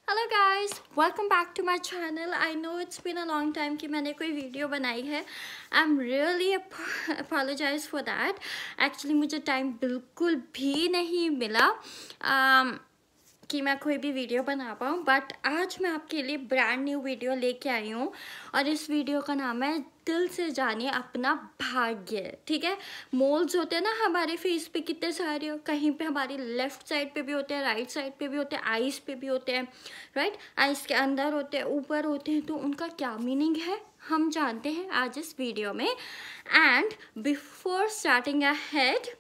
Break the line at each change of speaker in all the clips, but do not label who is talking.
Hello guys, welcome back to my channel. I know it's been a long time कि मैंने कोई video बनाई है। I am really apologise for that. Actually मुझे time बिल्कुल भी नहीं मिला कि मैं कोई भी वीडियो बना पाऊँ, बट आज मैं आपके लिए ब्रांड न्यू वीडियो लेके आई हूँ और इस वीडियो का नाम है दिल से जानिए अपना भाग्य। ठीक है, मोल्स होते हैं ना हमारे फेस पे कितने सारे, कहीं पे हमारी लेफ्ट साइड पे भी होते हैं, राइट साइड पे भी होते हैं, आईज पे भी होते हैं, राइट। आईज के अंदर होते हैं, ऊपर होते हैं, तो उनका क्या मीनिंग है हम जानते हैं आज इस वीडियो में। एंड बिफोर स्टार्टिंग अहेड,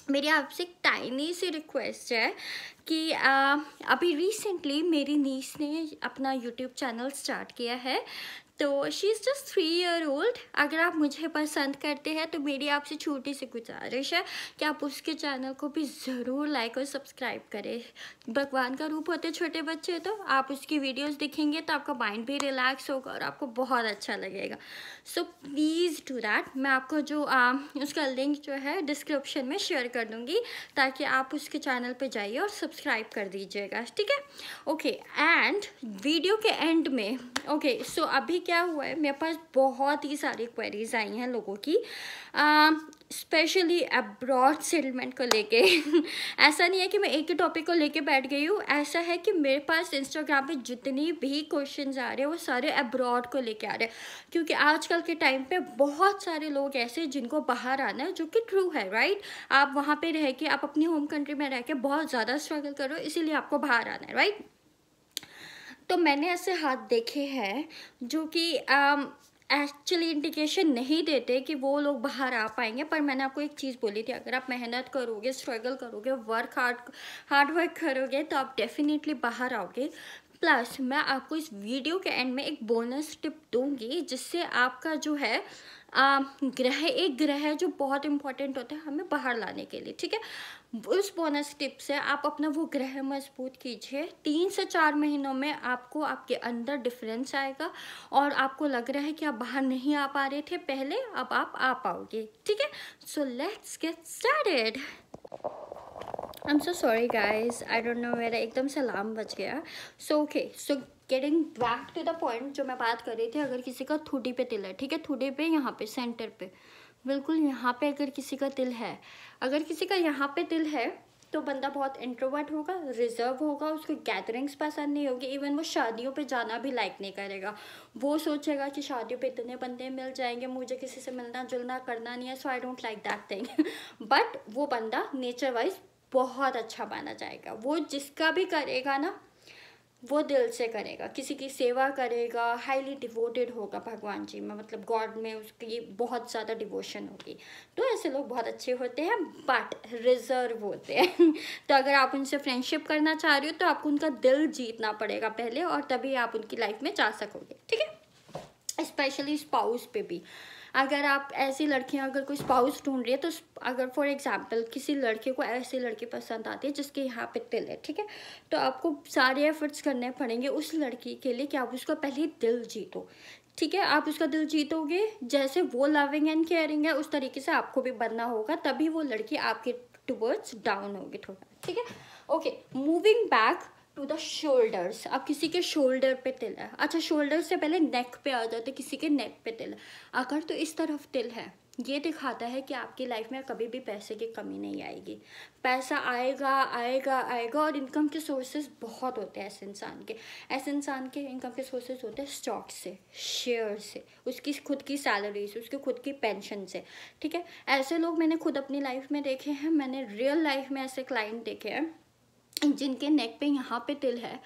मेरी आपसे एक टाइनी सी रिक्वेस्ट है कि अभी रिसेंटली मेरी नीस ने अपना यूट्यूब चैनल स्टार्ट किया है, तो she is just 3 year old. अगर आप मुझे पसंद करते हैं तो मेरी आपसे छोटी सी गुजारिश है कि आप उसके चैनल को भी ज़रूर लाइक और सब्सक्राइब करें। भगवान का रूप होते छोटे बच्चे, तो आप उसकी वीडियोस देखेंगे तो आपका माइंड भी रिलैक्स होगा और आपको बहुत अच्छा लगेगा। So please do that. मैं आपको जो उसका लिंक जो है डिस्क्रिप्शन में शेयर कर दूँगी, ताकि आप उसके चैनल पे जाइए और सब्सक्राइब कर दीजिएगा, ठीक है। ओके, एंड वीडियो के एंड में सो अभी क्या हुआ है, मेरे पास बहुत ही सारी क्वेरीज आई हैं लोगों की, स्पेशली अब्रॉड सेटलमेंट को लेके। ऐसा नहीं है कि मैं एक ही टॉपिक को लेके बैठ गई हूँ, ऐसा है कि मेरे पास इंस्टाग्राम पे जितनी भी क्वेश्चंस आ रहे हैं वो सारे अब्रॉड को लेके आ रहे हैं, क्योंकि आजकल के टाइम पे बहुत सारे लोग ऐसे जिनको बाहर आना है, जो कि ट्रू है, राइट। आप वहाँ पे रह के, आप अपनी होम कंट्री में रह के बहुत ज़्यादा स्ट्रगल करो, इसीलिए आपको बाहर आना है, राइट। तो मैंने ऐसे हाथ देखे हैं जो कि एक्चुअली इंडिकेशन नहीं देते कि वो लोग बाहर आ पाएंगे, पर मैंने आपको एक चीज़ बोली थी, अगर आप मेहनत करोगे, स्ट्रगल करोगे, हार्ड वर्क करोगे तो आप डेफिनेटली बाहर आओगे। प्लस मैं आपको इस वीडियो के एंड में एक बोनस टिप दूंगी, जिससे आपका जो है एक ग्रह जो बहुत इंपॉर्टेंट होता है हमें बाहर लाने के लिए, ठीक है। उस बोनस टिप से आप अपना वो ग्रह मजबूत कीजिए। 3 से 4 महीनों में आपको आपके अंदर डिफरेंस आएगा और आपको लग रहा है कि आप बाहर नहीं आ पा रहे थे पहले, अब आप आ पाओगे, ठीक है। So let's get started. I am so sorry guys, I don't know, मेरा एकदम से अलार्म बज गया। So getting back to the point, जो मैं बात कर रही थी, अगर किसी का ठुडी पे तिल है, ठीक है, ठुडी पे यहाँ पे सेंटर पे, बिल्कुल यहाँ पे अगर किसी का तिल है, अगर किसी का यहाँ पे तिल है, तो बंदा बहुत इंट्रोवर्ट होगा, रिजर्व होगा, उसको गैदरिंग्स पसंद नहीं होगी, इवन वो शादियों पे जाना भी लाइक नहीं करेगा। वो सोचेगा कि शादियों पे इतने बंदे मिल जाएंगे, मुझे किसी से मिलना जुलना करना नहीं है, so I don't like that thing. But वो बंदा नेचर वाइज बहुत अच्छा माना जाएगा। वो जिसका भी करेगा ना, वो दिल से करेगा, किसी की सेवा करेगा, हाईली डिवोटेड होगा भगवान जी में, मतलब गॉड में उसकी बहुत ज़्यादा डिवोशन होगी। तो ऐसे लोग बहुत अच्छे होते हैं, बट रिजर्व होते हैं। तो अगर आप उनसे फ्रेंडशिप करना चाह रहे हो तो आपको उनका दिल जीतना पड़ेगा पहले, और तभी आप उनकी लाइफ में जा सकोगे, ठीक है। स्पेशली स्पाउस पे भी, अगर आप ऐसी लड़कियां, अगर कोई स्पाउस ढूंढ रही है, तो अगर फॉर एग्जांपल किसी लड़के को ऐसी लड़की पसंद आती है जिसके यहाँ पे तिल है, ठीक है, तो आपको सारे एफर्ट्स करने पड़ेंगे उस लड़की के लिए कि आप उसका पहले दिल जीतो, ठीक है। आप उसका दिल जीतोगे, जैसे वो लविंग एंड केयरिंग है उस तरीके से आपको भी बनना होगा, तभी वो लड़की आपके टुवर्ड्स डाउन होगी थोड़ा, ठीक है। Okay, moving back to the shoulders. अब किसी के शोल्डर पे तिल है, अच्छा शोल्डर से पहले नेक पे आ जाते, किसी के नेक पे तिल है, अगर तो इस तरफ तिल है, ये दिखाता है कि आपकी लाइफ में कभी भी पैसे की कमी नहीं आएगी। पैसा आएगा आएगा आएगा, और इनकम के सोर्सेज बहुत होते हैं ऐसे इंसान के इनकम के सोर्सेज होते हैं स्टॉक से, शेयर से, उसकी खुद की सैलरी से, उसकी खुद की पेंशन से, ठीक है। ऐसे लोग मैंने खुद अपनी लाइफ में देखे हैं, मैंने रियल लाइफ में ऐसे क्लाइंट देखे हैं जिनके नेक पे यहाँ पे तिल है।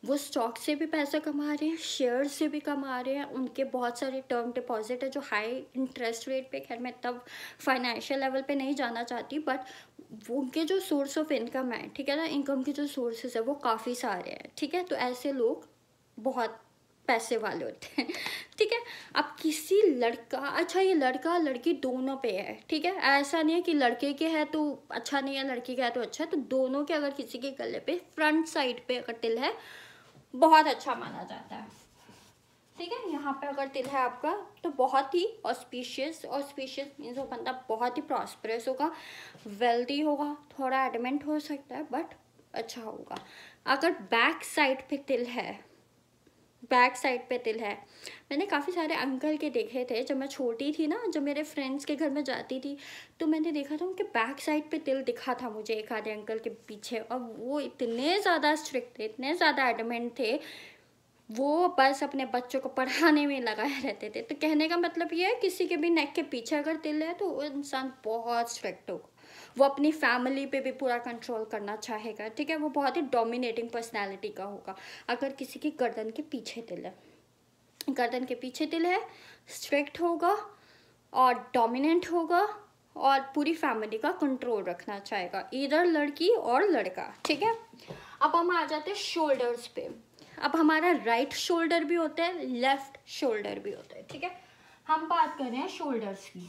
वो स्टॉक से भी पैसा कमा रहे हैं, शेयर से भी कमा रहे हैं, उनके बहुत सारे टर्म डिपॉजिट है जो हाई इंटरेस्ट रेट पे, खैर मैं तब फाइनेंशियल लेवल पे नहीं जाना चाहती, बट वो उनके जो सोर्स ऑफ इनकम है, ठीक है ना, इनकम के जो सोर्सेज है वो काफ़ी सारे हैं, ठीक है। तो ऐसे लोग बहुत पैसे वाले होते हैं, ठीक है। अब किसी लड़का, अच्छा ये लड़का लड़की दोनों पे है, ठीक है, ऐसा नहीं है कि लड़के के है तो अच्छा नहीं है, लड़की का है तो अच्छा है, तो दोनों के अगर किसी के गले पे फ्रंट साइड पे अगर तिल है, बहुत अच्छा माना जाता है, ठीक है। यहाँ पे अगर तिल है आपका तो बहुत ही ऑस्पिशियस मीन्स वो बंदा बहुत ही प्रॉस्परस होगा, वेल्दी होगा, थोड़ा एडमेंट हो सकता है बट अच्छा होगा। अगर बैक साइड पे तिल है, बैक साइड पे तिल है, मैंने काफ़ी सारे अंकल के देखे थे जब मैं छोटी थी ना, जब मेरे फ्रेंड्स के घर में जाती थी तो मैंने देखा था उनके बैक साइड पे तिल दिखा था मुझे एक आधे अंकल के पीछे, और वो इतने ज़्यादा स्ट्रिक्ट थे, इतने ज़्यादा एडमेंट थे, वो बस अपने बच्चों को पढ़ाने में लगाए रहते थे। तो कहने का मतलब ये है, किसी के भी नेक के पीछे अगर तिल है तो वो इंसान बहुत स्ट्रिक्ट होगा, वो अपनी फैमिली पे भी पूरा कंट्रोल करना चाहेगा, ठीक है, वो बहुत ही डोमिनेटिंग पर्सनैलिटी का होगा। अगर किसी की गर्दन के पीछे तिल है, गर्दन के पीछे तिल है, स्ट्रिक्ट होगा और डोमिनेंट होगा और पूरी फैमिली का कंट्रोल रखना चाहेगा, इधर लड़की और लड़का, ठीक है। अब हम आ जाते हैं शोल्डर्स पे। अब हमारा राइट शोल्डर भी होता है, लेफ्ट शोल्डर भी होता है, ठीक है। हम बात कर रहे हैं शोल्डर्स की।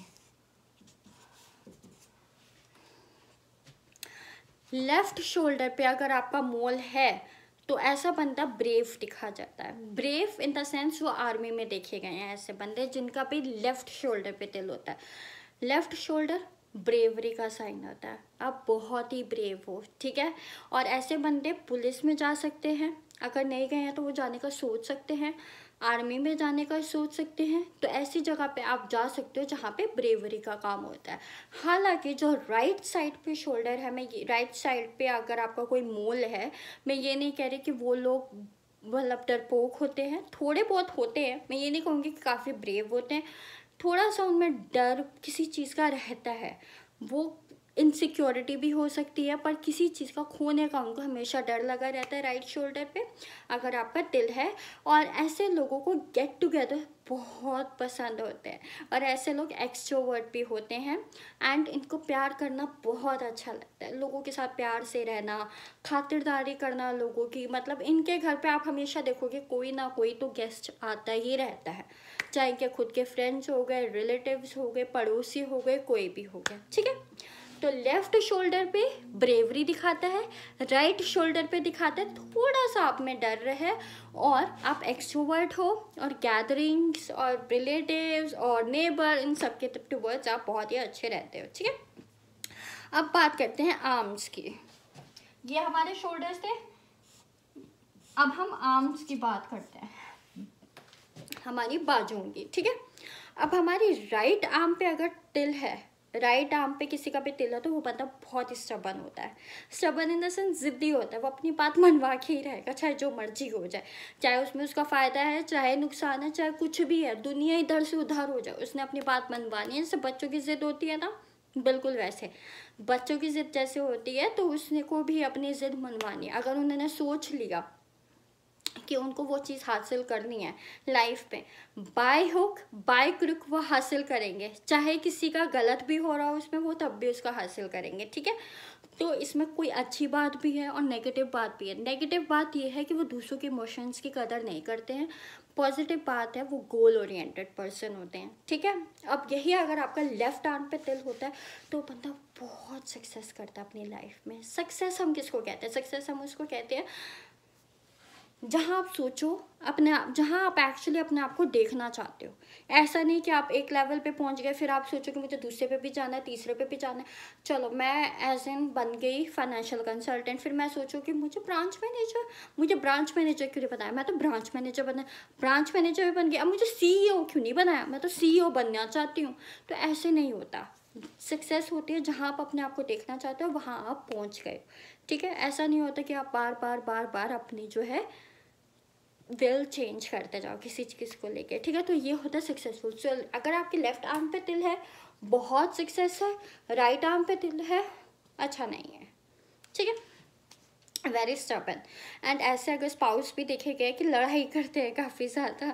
लेफ्ट शोल्डर पे अगर आपका मोल है तो ऐसा बंदा ब्रेव दिखा जाता है। ब्रेव इन द सेंस वो आर्मी में देखे गए हैं ऐसे बंदे जिनका भी लेफ्ट शोल्डर पे तिल होता है। लेफ्ट शोल्डर ब्रेवरी का साइन होता है, आप बहुत ही ब्रेव हो, ठीक है। और ऐसे बंदे पुलिस में जा सकते हैं, अगर नहीं गए हैं तो वो जाने का सोच सकते हैं, आर्मी में जाने का सोच सकते हैं। तो ऐसी जगह पे आप जा सकते हो जहाँ पे ब्रेवरी का काम होता है। हालांकि जो राइट साइड पे शोल्डर है, मैं राइट साइड पे अगर आपका कोई मोल है, मैं ये नहीं कह रही कि वो लोग मतलब डरपोक होते हैं, थोड़े बहुत होते हैं, मैं ये नहीं कहूँगी कि काफ़ी ब्रेव होते हैं, थोड़ा सा उनमें डर किसी चीज़ का रहता है, वो इनसिक्योरिटी भी हो सकती है, पर किसी चीज़ का खोने का उनको हमेशा डर लगा रहता है राइट शोल्डर पे अगर आपका तिल है। और ऐसे लोगों को गेट टुगेदर बहुत पसंद होते हैं, और ऐसे लोग एक्सट्रोवर्ट भी होते हैं एंड इनको प्यार करना बहुत अच्छा लगता है, लोगों के साथ प्यार से रहना, खातिरदारी करना लोगों की। मतलब इनके घर पे आप हमेशा देखोगे कोई ना कोई तो गेस्ट आता ही रहता है, चाहे इनके खुद के फ्रेंड्स हो गए, रिलेटिव्स हो गए, पड़ोसी हो गए, कोई भी हो गया, ठीक है। तो लेफ्ट शोल्डर पे ब्रेवरी दिखाता है, राइट शोल्डर पे दिखाता है थोड़ा सा आप में डर रहे और आप एक्सट्रोवर्ट हो, और गैदरिंग्स और रिलेटिव्स और नेबर इन सब के टुवर्ड्स आप बहुत ही अच्छे रहते हो, ठीक है। अब बात करते हैं आर्म्स की। ये हमारे शोल्डर्स थे, अब हम आर्म्स की बात करते हैं, हमारी बाजुओं की, ठीक है। अब हमारी राइट आर्म पे अगर तिल है, राइट आर्म पे किसी का भी तिल है, तो वो बंदा बहुत ही स्टबन होता है। स्टबन इन द सेंस जिद्दी होता है, वो अपनी बात मनवा के ही रहेगा, चाहे जो मर्जी हो जाए, चाहे उसमें उसका फ़ायदा है, चाहे नुकसान है, चाहे कुछ भी है, दुनिया इधर से उधर हो जाए, उसने अपनी बात मनवानी है। जैसे बच्चों की ज़िद होती है ना, बिल्कुल वैसे बच्चों की ज़िद जैसे होती है, तो उसने को भी अपनी ज़िद मनवानी है। अगर उन्होंने सोच लिया कि उनको वो चीज़ हासिल करनी है लाइफ में, बाय हुक बाय क्रुक वो हासिल करेंगे, चाहे किसी का गलत भी हो रहा हो उसमें, वो तब भी उसका हासिल करेंगे, ठीक है। तो इसमें कोई अच्छी बात भी है और नेगेटिव बात भी है। नेगेटिव बात ये है कि वो दूसरों के इमोशंस की कदर नहीं करते हैं, पॉजिटिव बात है वो गोल ओरिएंटेड पर्सन होते हैं, ठीक है। अब यही अगर आपका लेफ्ट आर्म पे तिल होता है तो बंदा बहुत सक्सेस करता है अपनी लाइफ में। सक्सेस हम किसको कहते हैं? सक्सेस हम उसको कहते हैं जहाँ आप सोचो अपने आप, जहाँ आप एक्चुअली अपने आप को देखना चाहते हो। ऐसा नहीं कि आप एक लेवल पे पहुँच गए फिर आप सोचो कि मुझे दूसरे पे भी जाना है, तीसरे पे भी जाना है। चलो मैं एज एन बन गई फाइनेंशियल कंसल्टेंट, फिर मैं सोचूँ कि मुझे ब्रांच मैनेजर क्यों नहीं बनाया, मैं तो ब्रांच मैनेजर भी बन गई, अब मुझे CEO क्यों नहीं बनाया, मैं तो CEO बनना चाहती हूँ। तो ऐसे नहीं होता। सक्सेस होती है जहाँ आप अपने आप को देखना चाहते हो वहाँ आप पहुँच गए, ठीक है। ऐसा नहीं होता कि आप बार बार अपनी जो है विल चेंज करते जाओ किसी चीज़ को लेके, ठीक है। तो ये होता है सक्सेसफुल। सो अगर आपके लेफ्ट आर्म पे तिल है बहुत सक्सेस है, राइट आर्म पे तिल है अच्छा नहीं है, ठीक है, वेरी स्टबन। एंड ऐसे अगर स्पाउस भी देखे गए कि लड़ाई करते हैं काफ़ी ज़्यादा,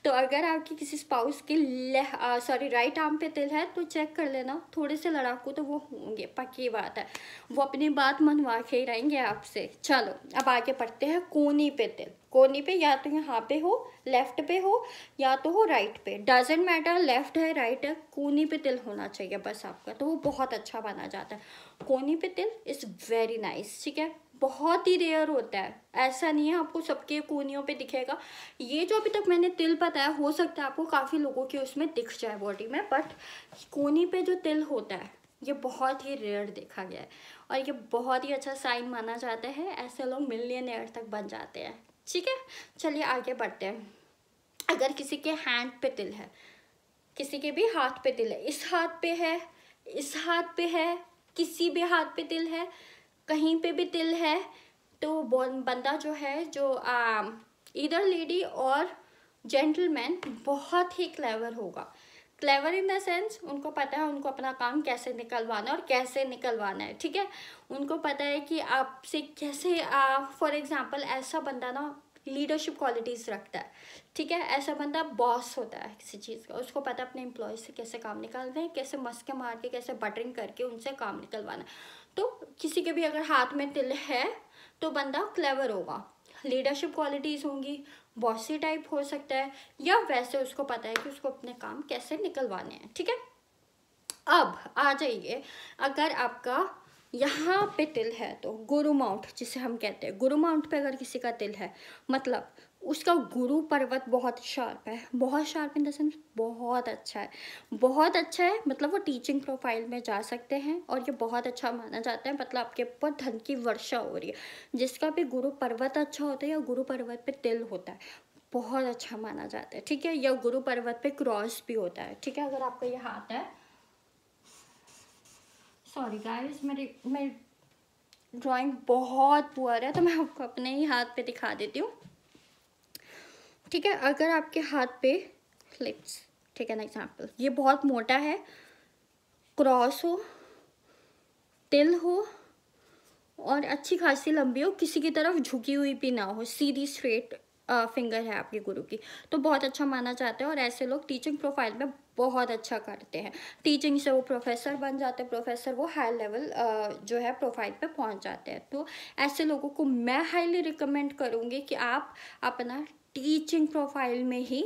तो अगर आपकी किसी स्पाउस की राइट आर्म पे तिल है तो चेक कर लेना, थोड़े से लड़ाकू तो वो होंगे, पक्की बात है, वो अपनी बात मनवा के ही रहेंगे आपसे। चलो अब आगे बढ़ते हैं कोनी पे तिल। कोनी पे या तो यहाँ पे हो, लेफ्ट पे हो, या तो हो राइट पे, डजेंट मैटर लेफ्ट है राइट है, कोनी पे तिल होना चाहिए बस आपका, तो वो बहुत अच्छा बना जाता है। कोनी पे तिल इज़ वेरी नाइस, ठीक है, बहुत ही रेयर होता है, ऐसा नहीं है आपको सबके कोनियों पे दिखेगा। ये जो अभी तक मैंने तिल बताया हो सकता है आपको काफ़ी लोगों के उसमें दिख जाए बॉडी में, बट कोनी पे जो तिल होता है ये बहुत ही रेयर देखा गया है और ये बहुत ही अच्छा साइन माना जाता है। ऐसे लोग मिलियनेयर तक बन जाते हैं। ठीक है, चलिए आगे बढ़ते हैं। अगर किसी के हैंड पे तिल है, किसी के भी हाथ पे तिल है, इस हाथ पे है, इस हाथ पे है, किसी भी हाथ पे तिल है, कहीं पे भी तिल है, तो बंदा जो है, जो इधर लेडी और जेंटलमैन बहुत ही क्लेवर होगा। क्लेवर इन द सेंस, उनको पता है उनको अपना काम कैसे निकलवाना है और कैसे निकलवाना है। ठीक है, उनको पता है कि आपसे कैसे, फॉर एग्जांपल ऐसा बंदा ना लीडरशिप क्वालिटीज़ रखता है। ठीक है, ऐसा बंदा बॉस होता है किसी चीज़ का, उसको पता है अपने एम्प्लॉयज़ से कैसे काम निकालना है, कैसे मस्के मार के, कैसे बटरिंग करके उनसे काम निकलवाना। तो किसी के भी अगर हाथ में तिल है तो बंदा क्लेवर होगा, लीडरशिप क्वालिटीज़ होंगी, बॉसी टाइप हो सकता है, या वैसे उसको पता है कि उसको अपने काम कैसे निकलवाने हैं। ठीक है, अब आ जाइए, अगर आपका यहाँ पे तिल है तो गुरु माउंट जिसे हम कहते हैं, गुरु माउंट पे अगर किसी का तिल है मतलब उसका गुरु पर्वत बहुत शार्प है। बहुत शार्प इन द सेंस बहुत अच्छा है, बहुत अच्छा है, मतलब वो टीचिंग प्रोफाइल में जा सकते हैं और ये बहुत अच्छा माना जाता है। मतलब आपके ऊपर धन की वर्षा हो रही है। जिसका भी गुरु पर्वत अच्छा होता है या गुरु पर्वत पे तिल होता है बहुत अच्छा माना जाता है। ठीक है, या गुरु पर्वत पे क्रॉस भी होता है। ठीक है, अगर आपका ये हाथ है, सॉरी गाइस मेरी ड्राइंग बहुत पुअर है तो मैं आपको अपने ही हाथ पे दिखा देती हूँ। ठीक है, अगर आपके हाथ पे लेट्स टेक एन एग्जांपल, ये बहुत मोटा है, क्रॉस हो, तिल हो और अच्छी खासी लंबी हो, किसी की तरफ झुकी हुई भी ना हो, सीधी स्ट्रेट फिंगर है आपके गुरु की, तो बहुत अच्छा माना जाता है। और ऐसे लोग टीचिंग प्रोफाइल में बहुत अच्छा करते हैं। टीचिंग से वो प्रोफेसर बन जाते हैं, प्रोफेसर वो हाई लेवल जो है प्रोफाइल पे पहुंच जाते हैं। तो ऐसे लोगों को मैं हाईली रिकमेंड करूँगी कि आप अपना टीचिंग प्रोफाइल में ही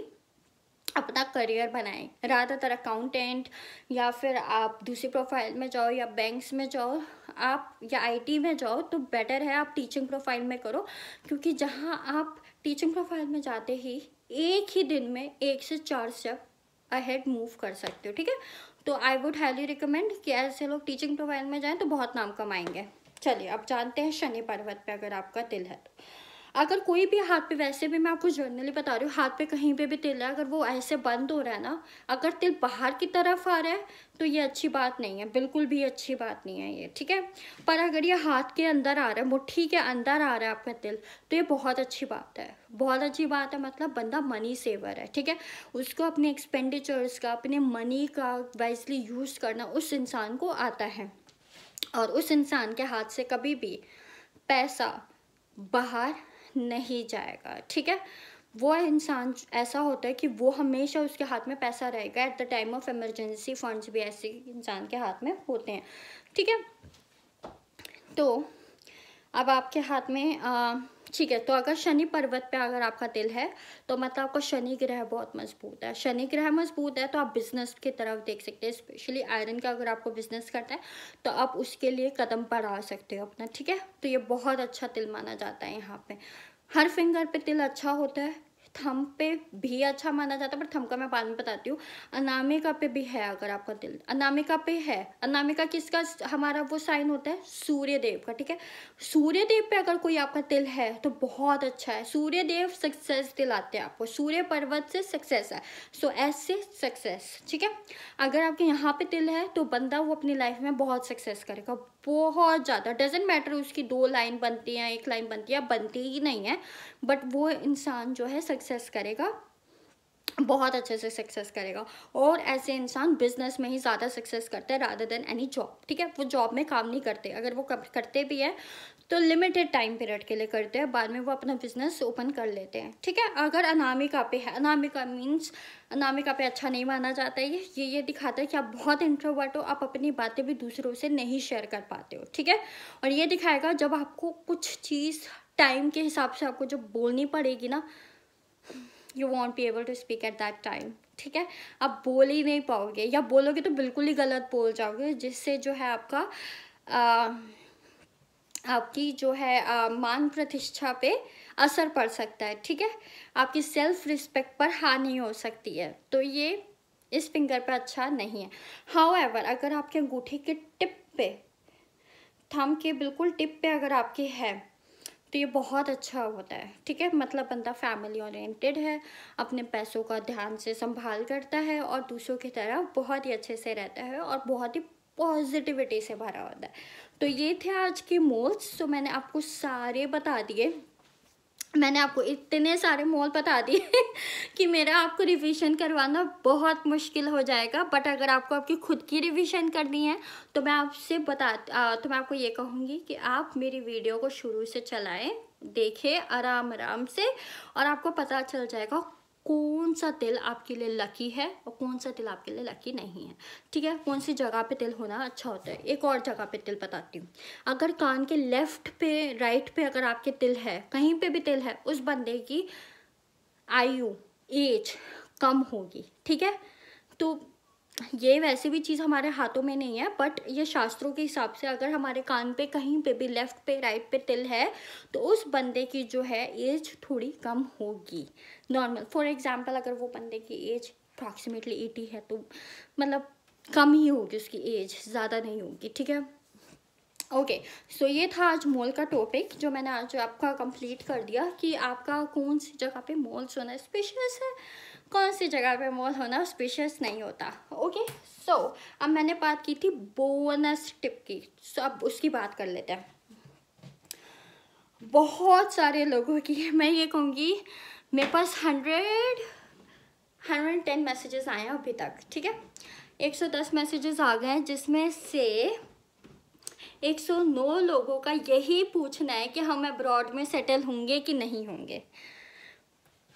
अपना करियर बनाएं, ज़्यादातर अकाउंटेंट, या फिर आप दूसरी प्रोफाइल में जाओ या बैंक्स में जाओ आप, या आईटी में जाओ, तो बेटर है आप टीचिंग प्रोफाइल में करो। क्योंकि जहां आप टीचिंग प्रोफाइल में जाते ही एक ही दिन में 1 से 4 स्टेप अहेड मूव कर सकते हो। ठीक है, तो आई वुड हाईली रिकमेंड कि ऐसे लोग टीचिंग प्रोफाइल में जाएं तो बहुत नाम कमाएंगे। चलिए अब जानते हैं शनि पर्वत पे अगर आपका तिल है तो। अगर कोई भी हाथ पे, वैसे भी मैं आपको जर्नली बता रही हूँ, हाथ पे कहीं पे भी तिल है, अगर वो ऐसे बंद हो रहा है ना, अगर तिल बाहर की तरफ आ रहा है तो ये अच्छी बात नहीं है, बिल्कुल भी अच्छी बात नहीं है ये। ठीक है, पर अगर ये हाथ के अंदर आ रहा है, मुट्ठी के अंदर आ रहा है आपका तिल, तो ये बहुत अच्छी बात है, बहुत अच्छी बात है। मतलब बंदा मनी सेवर है। ठीक है, उसको अपने एक्सपेंडिचर्स का, अपने मनी का वाइजली यूज़ करना उस इंसान को आता है और उस इंसान के हाथ से कभी भी पैसा बाहर नहीं जाएगा। ठीक है, वो इंसान ऐसा होता है कि वो हमेशा उसके हाथ में पैसा रहेगा। At the time of emergency funds भी ऐसे इंसान के हाथ में होते हैं। ठीक है, तो अब आपके हाथ में ठीक है, तो अगर शनि पर्वत पे अगर आपका तिल है तो मतलब आपका शनि ग्रह बहुत मजबूत है। शनि ग्रह मजबूत है तो आप बिजनेस की तरफ देख सकते हैं, स्पेशली आयरन का अगर आपको बिजनेस करना है तो आप उसके लिए कदम बढ़ा सकते हो अपना। ठीक है, तो ये बहुत अच्छा तिल माना जाता है। यहाँ पे हर फिंगर पे तिल अच्छा होता है, थंब पे भी अच्छा माना जाता है, पर थंब का मैं बाद में बताती हूँ। अनामिका पे भी है अगर आपका तिल, अनामिका पे है। अनामिका किसका, हमारा वो साइन होता है सूर्य देव का। ठीक है, सूर्य देव पे अगर कोई आपका तिल है तो बहुत अच्छा है। सूर्य देव सक्सेस दिलाते हैं आपको, सूर्य पर्वत से सक्सेस है, सो ऐसे सक्सेस। ठीक है, अगर आपके यहाँ पे तिल है तो बंदा वो अपनी लाइफ में बहुत सक्सेस करेगा, बहुत ज़्यादा। डजेंट मैटर उसकी 2 लाइन बनती है, 1 लाइन बनती है, बनती ही नहीं है, बट वो इंसान जो है सक्सेस करेगा, बहुत अच्छे से सक्सेस करेगा। और ऐसे इंसान बिजनेस में ही ज़्यादा सक्सेस करते हैं रादर देन एनी जॉब। ठीक है, वो जॉब में काम नहीं करते, अगर वो करते भी है तो लिमिटेड टाइम पीरियड के लिए करते हैं, बाद में वो अपना बिजनेस ओपन कर लेते हैं। ठीक है, अगर अनामिका पे है, अनामिका मीन्स अनामिका पे अच्छा नहीं माना जाता है। ये दिखाता है कि आप बहुत इंट्रोवर्ट हो, आप अपनी बातें भी दूसरों से नहीं शेयर कर पाते हो। ठीक है, और ये दिखाएगा जब आपको कुछ चीज़ टाइम के हिसाब से आपको जब बोलनी पड़ेगी ना, you won't be able to speak at that time. ठीक है, आप बोल ही नहीं पाओगे, या बोलोगे तो बिल्कुल ही गलत बोल जाओगे, जिससे जो है आपका आपकी जो है मान प्रतिष्ठा पे असर पड़ सकता है। ठीक है, आपकी सेल्फ रिस्पेक्ट पर हानि हो सकती है। तो ये इस फिंगर पे अच्छा नहीं है। हाउएवर अगर आपके अंगूठे के टिप पे, थंब के बिल्कुल टिप पे अगर आपके है तो ये बहुत अच्छा होता है, ठीक है। मतलब बंदा फैमिली ओरिएंटेड है, अपने पैसों का ध्यान से संभाल करता है और दूसरों की तरह बहुत ही अच्छे से रहता है और बहुत ही पॉजिटिविटी से भरा होता है। तो ये थे आज के मोल्स। तो मैंने आपको सारे बता दिए, मैंने आपको इतने सारे मोल बता दिए कि मेरा आपको रिवीजन करवाना बहुत मुश्किल हो जाएगा। बट अगर आपको आपकी खुद की रिवीजन करनी है तो मैं आपको ये कहूँगी कि आप मेरी वीडियो को शुरू से चलाएं, देखें आराम आराम से, और आपको पता चल जाएगा कौन सा तिल आपके लिए लकी है और कौन सा तिल आपके लिए लकी नहीं है, ठीक है। कौन सी जगह पे तिल होना अच्छा होता है। एक और जगह पे तिल बताती हूँ। अगर कान के लेफ्ट पे, राइट पे अगर आपके तिल है, कहीं पे भी तिल है, उस बंदे की आयु, एज कम होगी, ठीक है। तो ये वैसे भी चीज़ हमारे हाथों में नहीं है, बट ये शास्त्रों के हिसाब से अगर हमारे कान पे कहीं पे भी लेफ्ट पे, राइट पे तिल है तो उस बंदे की जो है एज थोड़ी कम होगी नॉर्मल। फॉर एग्जांपल अगर वो बंदे की एज अप्रॉक्सीमेटली 80 है तो मतलब कम ही होगी उसकी एज, ज़्यादा नहीं होगी, ठीक है। ओके, सो ये था आज मोल का टॉपिक जो मैंने आज आपका कंप्लीट कर दिया कि आपका कौन सी जगह पे मोल्स होना स्पेशियस है, कौन सी जगह पे मोल होना स्पेशियस नहीं होता। ओके, सो अब मैंने बात की थी बोनस टिप की, सो अब उसकी बात कर लेते हैं। बहुत सारे लोगों की, मैं ये कहूँगी मेरे पास 110 मैसेजेस आए हैं अभी तक, ठीक है। 110 मैसेजेस आ गए हैं जिसमें से 109 लोगों का यही पूछना है कि हम अब्रॉड में सेटल होंगे कि नहीं होंगे।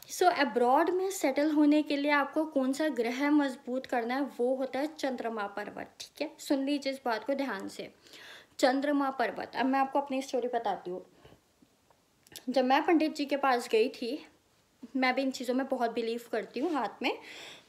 सो अब्रॉड में सेटल होने के लिए आपको कौन सा ग्रह मजबूत करना है, वो होता है चंद्रमा पर्वत, ठीक है। सुन लीजिए इस बात को ध्यान से, चंद्रमा पर्वत। अब मैं आपको अपनी स्टोरी बताती हूँ। जब मैं पंडित जी के पास गई थी, मैं भी इन चीज़ों में बहुत बिलीव करती हूँ हाथ में,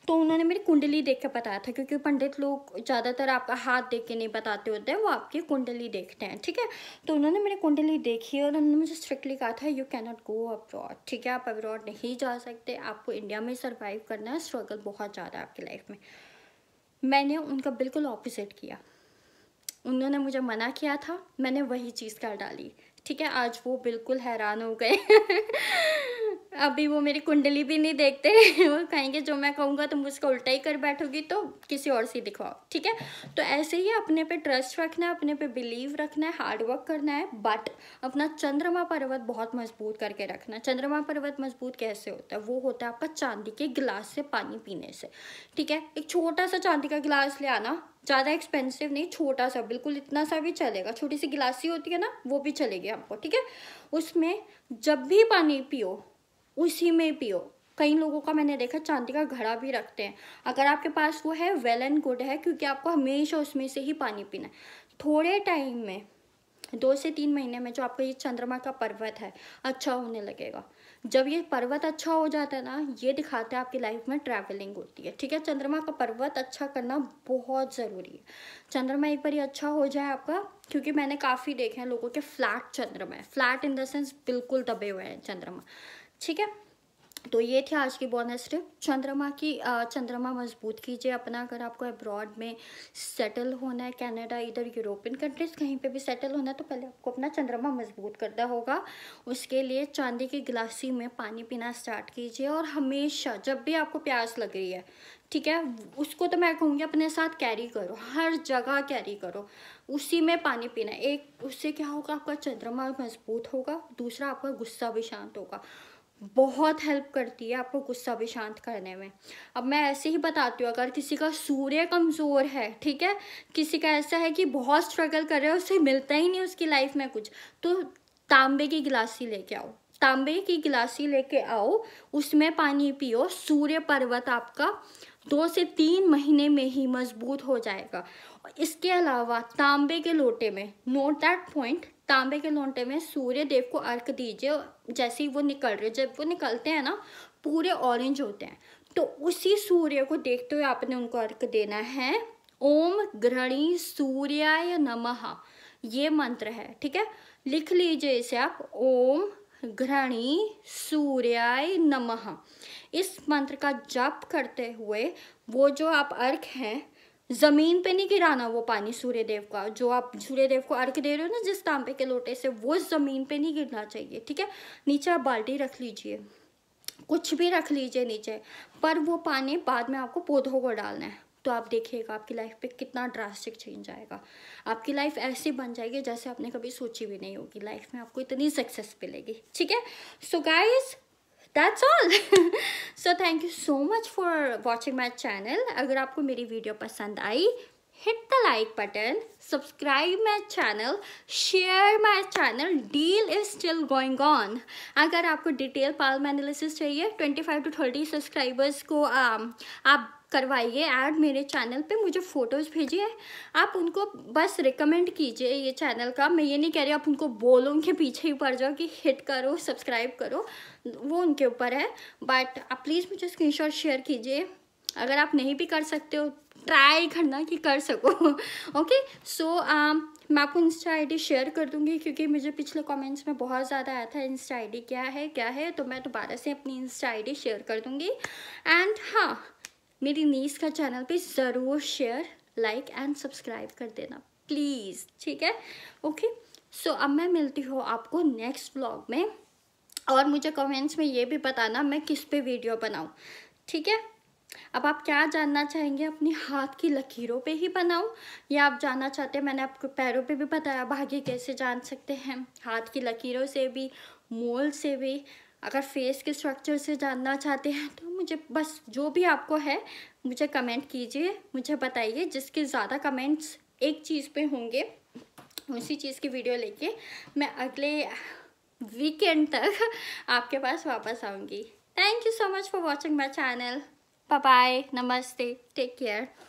तो उन्होंने मेरी कुंडली देख के बताया था, क्योंकि पंडित लोग ज़्यादातर आपका हाथ देख के नहीं बताते होते हैं, वो आपकी कुंडली देखते हैं, ठीक है। तो उन्होंने मेरी कुंडली देखी और उन्होंने मुझे स्ट्रिक्टली कहा था you can not go abroad, ठीक है। आप अब्रॉड नहीं जा सकते, आपको इंडिया में सर्वाइव करना है, स्ट्रगल बहुत ज़्यादा है आपकी लाइफ में। मैंने उनका बिल्कुल ऑपोजिट किया। उन्होंने मुझे मना किया था, मैंने वही चीज़ कर डाली, ठीक है। आज वो बिल्कुल हैरान हो गए अभी वो मेरी कुंडली भी नहीं देखते वो कहेंगे जो मैं कहूँगा तुम उसका उल्टा ही कर बैठोगी तो किसी और से दिखवाओ, ठीक है। तो ऐसे ही अपने पे ट्रस्ट रखना है, अपने पे बिलीव रखना है, हार्ड वर्क करना है, बट अपना चंद्रमा पर्वत बहुत मजबूत करके रखना है। चंद्रमा पर्वत मजबूत कैसे होता है? वो होता है आपका चांदी के गिलास से पानी पीने से, ठीक है। एक छोटा सा चांदी का गिलास ले आना, ज़्यादा एक्सपेंसिव नहीं, छोटा सा, बिल्कुल इतना सा भी चलेगा, छोटी सी गिलासी होती है ना, वो भी चलेगी आपको, ठीक है। उसमें जब भी पानी पियो उसी में पियो। कई लोगों का मैंने देखा चांदी का घड़ा भी रखते हैं, अगर आपके पास वो है वेल एंड गुड है, क्योंकि आपको हमेशा उसमें से ही पानी पीना है। थोड़े टाइम में 2 से 3 महीने में जो आपका ये चंद्रमा का पर्वत है अच्छा होने लगेगा। जब ये पर्वत अच्छा हो जाता है ना, ये दिखाता है आपकी लाइफ में ट्रैवलिंग होती है, ठीक है। चंद्रमा का पर्वत अच्छा करना बहुत ज़रूरी है। चंद्रमा एक बार ये अच्छा हो जाए आपका, क्योंकि मैंने काफ़ी देखे हैं लोगों के फ्लैट चंद्रमा है, फ्लैट इन द सेंस बिल्कुल दबे हुए हैं चंद्रमा, ठीक है। तो ये थी आज की बोनस टिप। चंद्रमा मजबूत कीजिए अपना। अगर आपको अब्रॉड में सेटल होना है, कनाडा, इधर यूरोपियन कंट्रीज कहीं पे भी सेटल होना है, तो पहले आपको अपना चंद्रमा मजबूत करना होगा। उसके लिए चांदी की गिलासी में पानी पीना स्टार्ट कीजिए, और हमेशा जब भी आपको प्यास लग रही है, ठीक है, उसको तो मैं कहूँगी अपने साथ कैरी करो, हर जगह कैरी करो, उसी में पानी पीना। एक उससे क्या होगा, आपका चंद्रमा मजबूत होगा, दूसरा आपका गुस्सा भी शांत होगा। बहुत हेल्प करती है आपको गुस्सा भी शांत करने में। अब मैं ऐसे ही बताती हूँ, अगर किसी का सूर्य कमज़ोर है, ठीक है, किसी का ऐसा है कि बहुत स्ट्रगल कर रहा है, उससे मिलता ही नहीं उसकी लाइफ में कुछ, तो तांबे की गिलासी लेके आओ, तांबे की गिलासी लेके आओ, उसमें पानी पियो, सूर्य पर्वत आपका 2 से 3 महीने में ही मजबूत हो जाएगा। इसके अलावा तांबे के लोटे में, नोट दैट पॉइंट, तांबे के लोटे में सूर्य देव को अर्घ दीजिए। जैसे ही वो निकल रहे, जब वो निकलते हैं ना पूरे ऑरेंज होते हैं, तो उसी सूर्य को देखते हुए आपने उनको अर्घ देना है। ओम गृणी सूर्याय नमः, ये मंत्र है, ठीक है, लिख लीजिए इसे आप। ओम घृणी सूर्याय नमः, इस मंत्र का जप करते हुए वो जो आप अर्घ हैं, जमीन पे नहीं गिराना वो पानी सूर्य देव का, जो आप सूर्य देव को अर्घ दे रहे हो ना जिस तांबे के लोटे से, वो जमीन पे नहीं गिरना चाहिए, ठीक है। नीचे आप बाल्टी रख लीजिए, कुछ भी रख लीजिए नीचे, पर वो पानी बाद में आपको पौधों को डालना है। तो आप देखिएगा आपकी लाइफ पे कितना ड्रास्टिक चेंज आएगा। आपकी लाइफ ऐसी बन जाएगी जैसे आपने कभी सोची भी नहीं होगी। लाइफ में आपको इतनी सक्सेस मिलेगी, ठीक है। So guys, that's all. So thank you so much for watching my channel. अगर आपको मेरी वीडियो पसंद आई, hit the like button, subscribe my channel, share my channel. Deal is still going on. अगर आपको डिटेल पाल्म एनालिसिस चाहिए, 25 to 30 subscribers को आप करवाइए ऐड मेरे चैनल पे, मुझे फ़ोटोज़ भेजिए, आप उनको बस रिकमेंड कीजिए ये चैनल का। मैं ये नहीं कह रही आप उनको बोलो, उनके पीछे ही पड़ जाओ कि हिट करो, सब्सक्राइब करो, वो उनके ऊपर है। बट आप प्लीज़ मुझे स्क्रीनशॉट शेयर कीजिए। अगर आप नहीं भी कर सकते हो, ट्राई करना कि कर सको। ओके, सो मैं आपको इंस्टा ID शेयर कर दूँगी, क्योंकि मुझे पिछले कमेंट्स में बहुत ज़्यादा आया था इंस्टा ID क्या है, तो मैं दोबारा से अपनी इंस्टा ID शेयर कर दूँगी। एंड हाँ, मेरी नीस का चैनल पे ज़रूर शेयर, लाइक एंड सब्सक्राइब कर देना प्लीज़, ठीक है। ओके, सो अब मैं मिलती हूँ आपको नेक्स्ट व्लॉग में, और मुझे कमेंट्स में ये भी बताना मैं किस पे वीडियो बनाऊँ, ठीक है। अब आप क्या जानना चाहेंगे, अपनी हाथ की लकीरों पे ही बनाऊं, या आप जानना चाहते हैं, मैंने आपको पैरों पे भी बताया भाग्य कैसे जान सकते हैं, हाथ की लकीरों से भी, मोल से भी। अगर फेस के स्ट्रक्चर से जानना चाहते हैं तो मुझे बस जो भी आपको है मुझे कमेंट कीजिए, मुझे बताइए। जिसके ज़्यादा कमेंट्स एक चीज़ पे होंगे, उसी चीज़ की वीडियो लेके मैं अगले वीकेंड तक आपके पास वापस आऊँगी। Thank you so much for watching my channel. Bye bye. Namaste. Take care.